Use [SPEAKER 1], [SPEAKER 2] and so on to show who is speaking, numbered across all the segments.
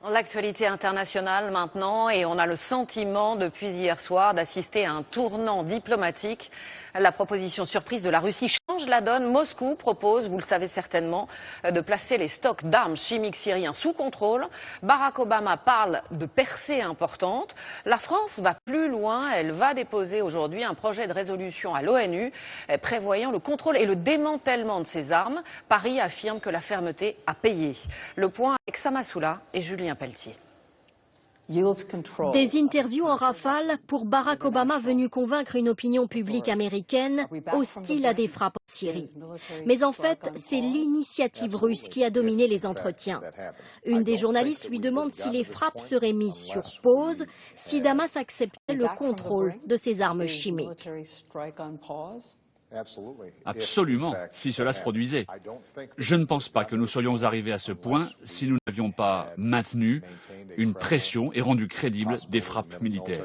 [SPEAKER 1] L'actualité internationale maintenant, et on a le sentiment depuis hier soir d'assister à un tournant diplomatique. La proposition surprise de la Russie change la donne. Moscou propose, vous le savez certainement, de placer les stocks d'armes chimiques syriens sous contrôle. Barack Obama parle de percées importantes. La France va plus loin. Elle va déposer aujourd'hui un projet de résolution à l'ONU prévoyant le contrôle et le démantèlement de ces armes. Paris affirme que la fermeté a payé. Le point avec Samassoula et Julien Pelletier.
[SPEAKER 2] Des interviews en rafale pour Barack Obama venu convaincre une opinion publique américaine hostile à des frappes en Syrie. Mais en fait, c'est l'initiative russe qui a dominé les entretiens. Une des journalistes lui demande si les frappes seraient mises sur pause si Damas acceptait le contrôle de ses armes chimiques.
[SPEAKER 3] Absolument, si cela se produisait. Je ne pense pas que nous serions arrivés à ce point si nous n'avions pas maintenu une pression et rendu crédibles des frappes militaires.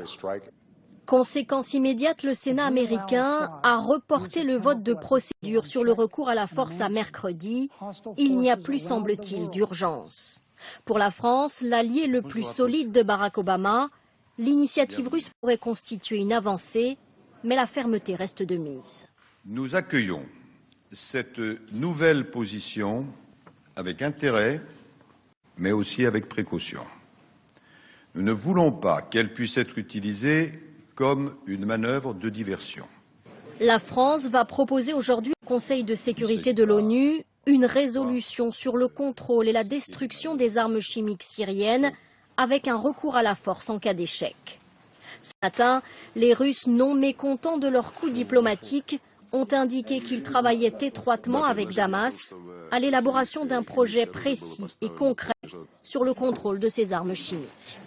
[SPEAKER 2] Conséquence immédiate, le Sénat américain a reporté le vote de procédure sur le recours à la force à mercredi. Il n'y a plus, semble-t-il, d'urgence. Pour la France, l'allié le plus solide de Barack Obama, l'initiative russe pourrait constituer une avancée, mais la fermeté reste de mise.
[SPEAKER 4] Nous accueillons cette nouvelle position avec intérêt, mais aussi avec précaution. Nous ne voulons pas qu'elle puisse être utilisée comme une manœuvre de diversion.
[SPEAKER 2] La France va proposer aujourd'hui au Conseil de sécurité de l'ONU une résolution sur le contrôle et la destruction des armes chimiques syriennes avec un recours à la force en cas d'échec. Ce matin, les Russes, non mécontents de leur coup diplomatique, ont indiqué qu'ils travaillaient étroitement avec Damas à l'élaboration d'un projet précis et concret sur le contrôle de ces armes chimiques.